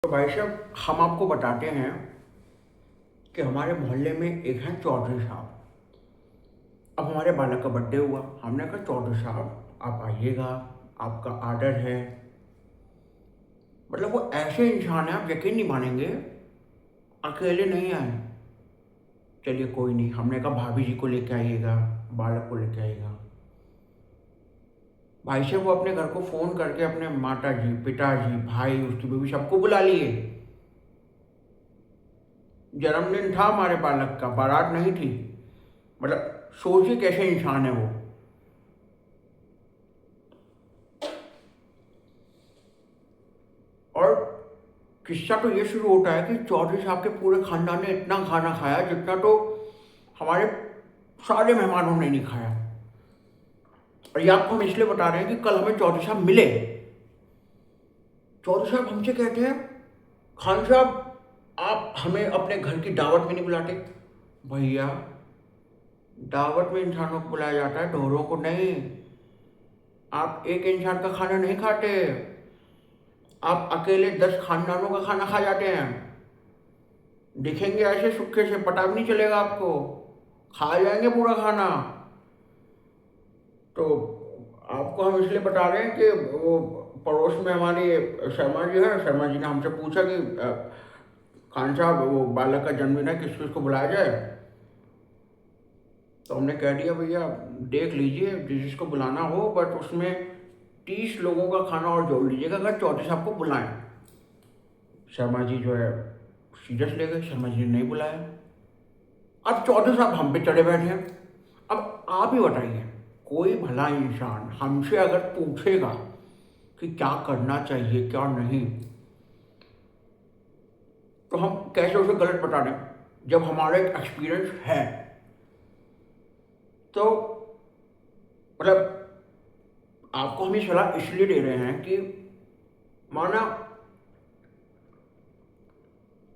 तो भाई साहब हम आपको बताते हैं कि हमारे मोहल्ले में एक हैं चौधरी साहब। अब हमारे बालक का बर्थडे हुआ, हमने कहा चौधरी साहब आप आइएगा, आपका आर्डर है। मतलब वो ऐसे इंसान है, आप यकीन नहीं मानेंगे, अकेले नहीं आए। चलिए कोई नहीं, हमने कहा भाभी जी को लेके आइएगा, बालक को लेके आइएगा। भाई साहब वो अपने घर को फ़ोन करके अपने माता जी, पिताजी, भाई, उसकी बीवी सबको बुला लिए। जन्मदिन था हमारे बालक का, बारात नहीं थी। मतलब सोचिए कैसे इंसान है वो। और किस्सा तो ये शुरू होता है कि चौधरी साहब के पूरे खानदान ने इतना खाना खाया जितना तो हमारे सारे मेहमानों ने नहीं खाया। और ये आपको हम इसलिए बता रहे हैं कि कल हमें चौधरी साहब मिले। चौधरी साहब हमसे कहते हैं, खान साहब आप हमें अपने घर की दावत में नहीं बुलाते। भैया, दावत में इंसानों को बुलाया जाता है, ढोरों को नहीं। आप एक इंसान का खाना नहीं खाते, आप अकेले 10 खानदानों का खाना खा जाते हैं। दिखेंगे ऐसे सूखे से, पता भी नहीं चलेगा आपको, खा जाएंगे पूरा खाना। तो आपको हम इसलिए बता रहे हैं कि वो पड़ोस में हमारी शर्मा जी है, शर्मा जी ने हमसे पूछा कि खान साहब वो बालक का जन्मदिन है, किस किस को बुलाया जाए। तो हमने कह दिया भैया देख लीजिए जिस जिसको बुलाना हो, बट उसमें 30 लोगों का खाना और जोड़ लीजिएगा अगर चौधरी साहब को बुलाएं। शर्मा जी जो है सीरियस ले गए, शर्मा जी ने नहीं बुलाया। अब चौधरी साहब हम पे चढ़े बैठे हैं। अब आप ही बताइए, कोई भला इंसान हमसे अगर पूछेगा कि क्या करना चाहिए क्या नहीं, तो हम कैसे उसे गलत बता दें जब हमारा एक एक्सपीरियंस है। तो मतलब आपको हम ये सलाह इसलिए दे रहे हैं कि माना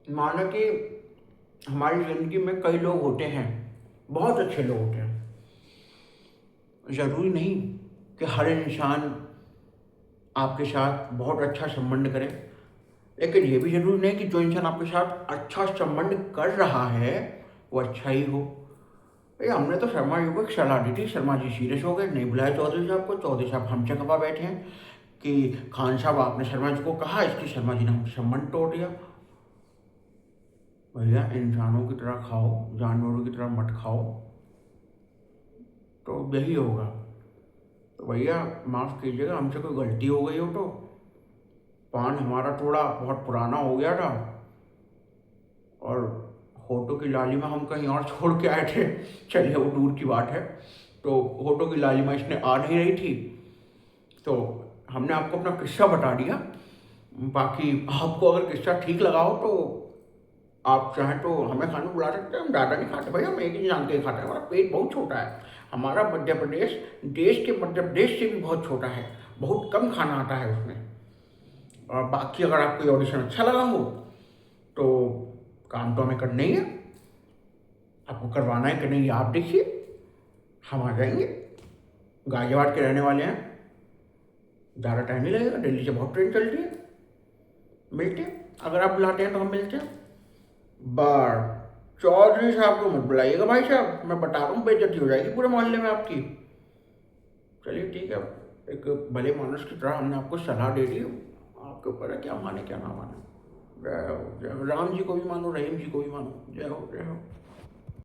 माना कि हमारी ज़िंदगी में कई लोग होते हैं, बहुत अच्छे लोग होते हैं। ज़रूरी नहीं कि हर इंसान आपके साथ बहुत अच्छा संबंध करे, लेकिन ये भी ज़रूरी नहीं कि जो इंसान आपके साथ अच्छा संबंध कर रहा है वो अच्छा ही हो। भैया हमने तो शर्मा जी को एक सलाह दी थी, शर्मा जी सीरियस हो गए, नहीं बुलाया चौधरी साहब को। चौधरी साहब हमसे खपा बैठे हैं कि खान साहब आपने शर्मा जी को कहा, इसलिए शर्मा जी ने हमसे संबंध तोड़ दिया। भैया इंसानों की तरह खाओ, जानवरों की तरह मत खाओ, तो यही होगा। तो भैया माफ़ कीजिएगा, हमसे कोई गलती हो गई हो तो। पान हमारा थोड़ा बहुत पुराना हो गया था और होठों की लालिमा हम कहीं और छोड़ के आए थे। चलिए वो दूर की बात है। तो होठों की लालिमा इसने आ नहीं रही थी, तो हमने आपको अपना किस्सा बता दिया। बाकी आपको अगर किस्सा ठीक लगा हो तो आप चाहें तो हमें खाने बुला सकते हैं। हम ज़्यादा नहीं खाते भैया, हम एक ही जान के खाते हैं, हमारा पेट बहुत छोटा है। हमारा मध्य प्रदेश देश के मध्य प्रदेश से भी बहुत छोटा है, बहुत कम खाना आता है उसमें। और बाकी अगर आपको ये ऑडिशन अच्छा लगा हो तो काम तो हमें करना ही है, आपको करवाना है कि नहीं ये आप देखिए। हम आ जाएंगे, गाजियाबाद के रहने वाले हैं, ज़्यादा टाइम नहीं लगेगा, दिल्ली से बहुत ट्रेन चलती है। मिलते हैं, अगर आप बुलाते हैं तो हम मिलते हैं। बार चौधरी साहब को मत बुलाइएगा भाई साहब, मैं बता रहा हूँ बेइज्जती हो जाएगी पूरे मोहल्ले में आपकी। चलिए ठीक है, एक भले मानुष की तरह हमने आपको सलाह दे दी, आपके ऊपर है क्या माने क्या ना माने। जय हो, जय हो। राम जी को भी मानो, रहीम जी को भी मानो। जय हो, जय हो।